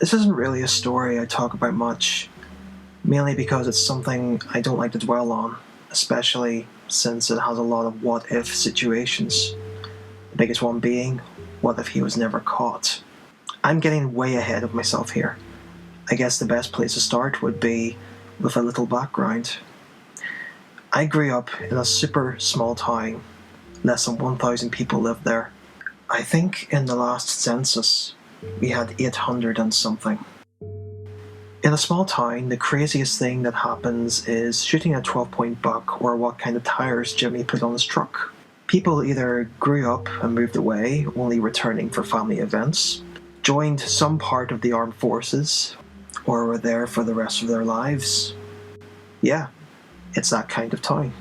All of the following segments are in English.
This isn't really a story I talk about much, mainly because it's something I don't like to dwell on, especially since it has a lot of what if situations. The biggest one being, what if he was never caught? I'm getting way ahead of myself here. I guess the best place to start would be with a little background. I grew up in a super small town. Less than 1,000 people lived there. I think in the last census, we had 800 and something. In a small town, the craziest thing that happens is shooting a 12-point buck or what kind of tires Jimmy put on his truck. People either grew up and moved away, only returning for family events, joined some part of the armed forces, or were there for the rest of their lives. Yeah, it's that kind of town.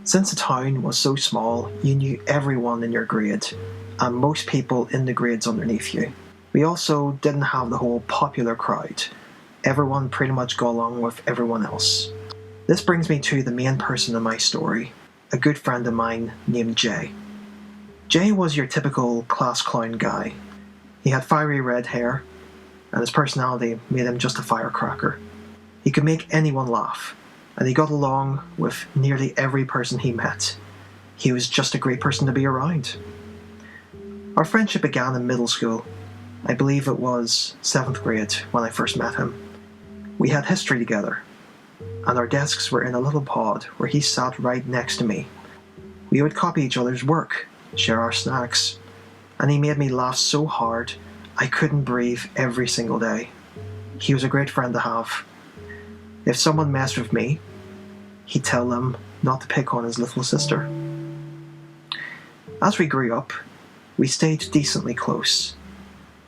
Since the town was so small, you knew everyone in your grade, and most people in the grades underneath you. We also didn't have the whole popular crowd. Everyone pretty much got along with everyone else. This brings me to the main person in my story, a good friend of mine named Jay. Jay was your typical class clown guy. He had fiery red hair, and his personality made him just a firecracker. He could make anyone laugh, and he got along with nearly every person he met. He was just a great person to be around. Our friendship began in middle school. I believe it was 7th grade when I first met him. We had history together, and our desks were in a little pod where he sat right next to me. We would copy each other's work, share our snacks, and he made me laugh so hard I couldn't breathe every single day. He was a great friend to have. If someone messed with me, he'd tell them not to pick on his little sister. As we grew up, we stayed decently close.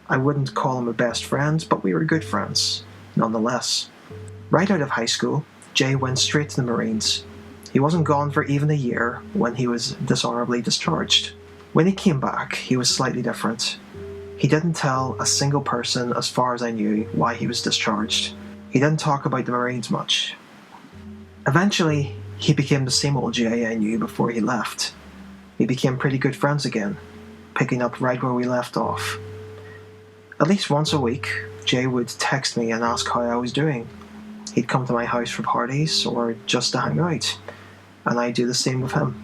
I wouldn't call him a best friend, but we were good friends, nonetheless. Right out of high school, Jay went straight to the Marines. He wasn't gone for even a year when he was dishonorably discharged. When he came back, he was slightly different. He didn't tell a single person, as far as I knew, why he was discharged. He didn't talk about the Marines much. Eventually, he became the same old Jay I knew before he left. We became pretty good friends again, picking up right where we left off. At least once a week, Jay would text me and ask how I was doing. He'd come to my house for parties or just to hang out, and I'd do the same with him.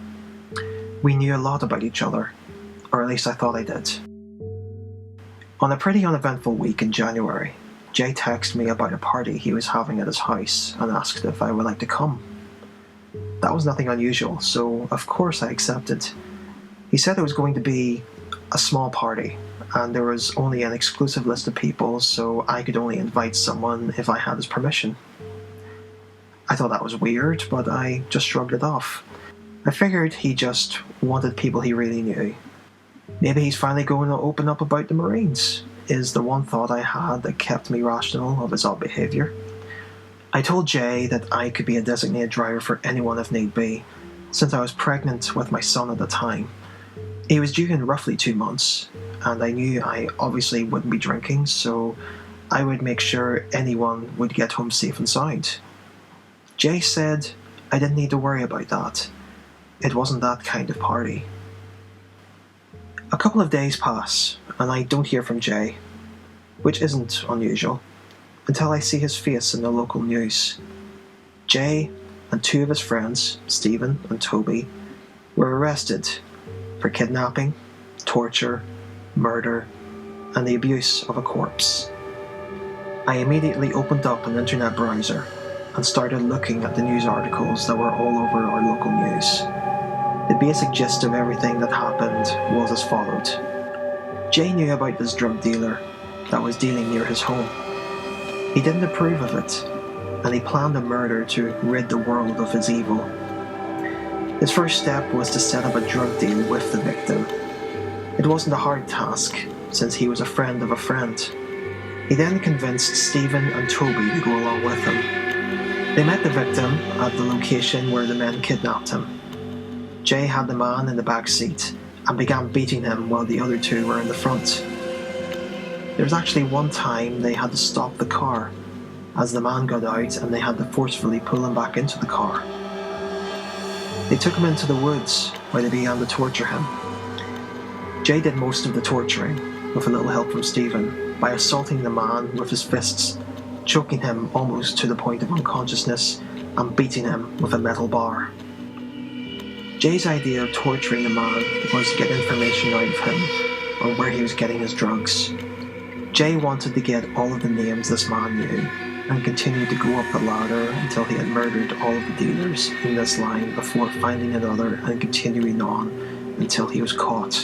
We knew a lot about each other, or at least I thought I did. On a pretty uneventful week in January, Jay texted me about a party he was having at his house and asked if I would like to come. That was nothing unusual, so of course I accepted. He said it was going to be a small party, and there was only an exclusive list of people, so I could only invite someone if I had his permission. I thought that was weird, but I just shrugged it off. I figured he just wanted people he really knew. Maybe he's finally going to open up about the Marines, is the one thought I had that kept me rational of his odd behaviour. I told Jay that I could be a designated driver for anyone if need be, since I was pregnant with my son at the time. He was due in roughly 2 months, and I knew I obviously wouldn't be drinking, so I would make sure anyone would get home safe and sound. Jay said I didn't need to worry about that. It wasn't that kind of party. A couple of days pass, and I don't hear from Jay, which isn't unusual, until I see his face in the local news. Jay and 2 of his friends, Stephen and Toby, were arrested for kidnapping, torture, murder, and the abuse of a corpse. I immediately opened up an internet browser and started looking at the news articles that were all over our local news. The basic gist of everything that happened was as followed. Jay knew about this drug dealer that was dealing near his home. He didn't approve of it, and he planned a murder to rid the world of his evil. His first step was to set up a drug deal with the victim. It wasn't a hard task, since he was a friend of a friend. He then convinced Stephen and Toby to go along with him. They met the victim at the location where the men kidnapped him. Jay had the man in the back seat and began beating him while the other 2 were in the front. There was actually one time they had to stop the car, as the man got out and they had to forcefully pull him back into the car. They took him into the woods where they began to torture him. Jay did most of the torturing, with a little help from Stephen. by assaulting the man with his fists, choking him almost to the point of unconsciousness, and beating him with a metal bar. Jay's idea of torturing the man was to get information out of him on where he was getting his drugs. Jay wanted to get all of the names this man knew and continued to go up the ladder until he had murdered all of the dealers in this line before finding another and continuing on until he was caught.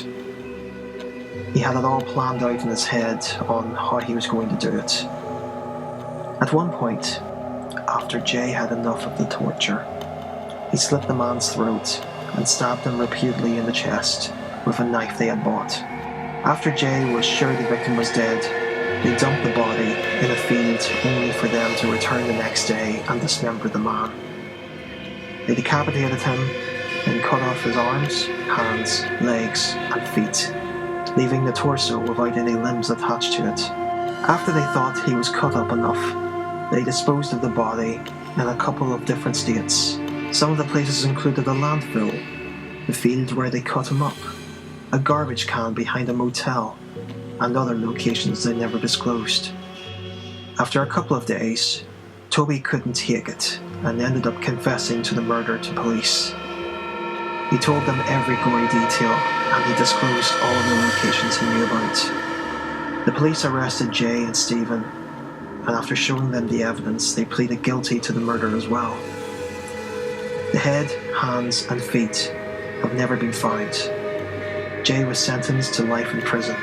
He had it all planned out in his head on how he was going to do it. At one point, after Jay had enough of the torture, he slit the man's throat and stabbed him repeatedly in the chest with a knife they had bought. After Jay was sure the victim was dead, they dumped the body in a field only for them to return the next day and dismember the man. They decapitated him, then cut off his arms, hands, legs, and feet, leaving the torso without any limbs attached to it. After they thought he was cut up enough, they disposed of the body in a couple of different states. Some of the places included a landfill, the field where they cut him up, a garbage can behind a motel, and other locations they never disclosed. After a couple of days, Toby couldn't take it and ended up confessing to the murder to police. He told them every gory detail and he disclosed all of the locations he knew about. The police arrested Jay and Stephen, and after showing them the evidence, they pleaded guilty to the murder as well. The head, hands, and feet have never been found. Jay was sentenced to life in prison.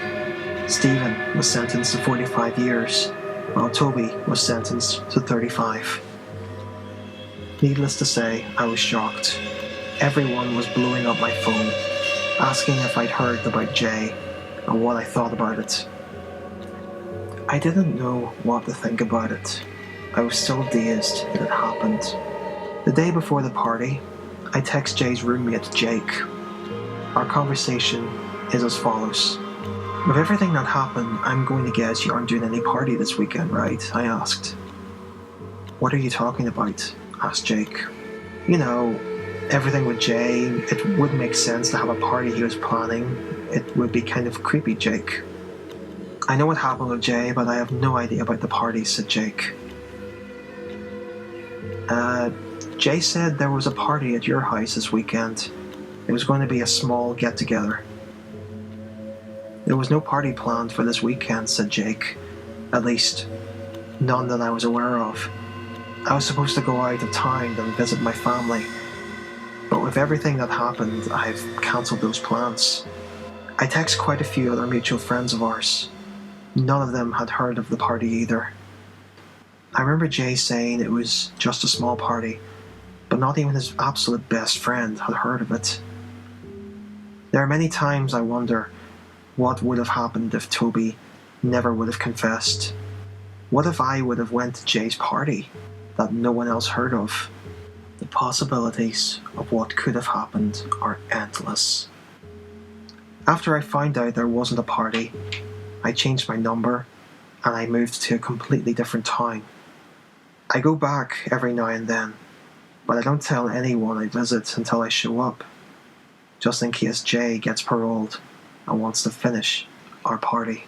Stephen was sentenced to 45 years, while Toby was sentenced to 35. Needless to say, I was shocked. Everyone was blowing up my phone, asking if I'd heard about Jay and what I thought about it. I didn't know what to think about it. I was still dazed that it happened. The day before the party, I text Jay's roommate, Jake. Our conversation is as follows. With everything that happened, I'm going to guess you aren't doing any party this weekend, right? I asked. What are you talking about? Asked Jake. You know, everything with Jay, it would make sense to have a party he was planning. It would be kind of creepy, Jake. I know what happened with Jay, but I have no idea about the party, said Jake. Jay said there was a party at your house this weekend. It was going to be a small get-together. There was no party planned for this weekend, said Jake. At least, none that I was aware of. I was supposed to go out of town and visit my family, but with everything that happened, I've cancelled those plans. I texted quite a few other mutual friends of ours. None of them had heard of the party either. I remember Jay saying it was just a small party, but not even his absolute best friend had heard of it. There are many times I wonder what would have happened if Toby never would have confessed. What if I would have went to Jay's party that no one else heard of? The possibilities of what could have happened are endless. After I found out there wasn't a party, I changed my number and I moved to a completely different town. I go back every now and then, but I don't tell anyone I visit until I show up, just in case Jay gets paroled and wants to finish our party.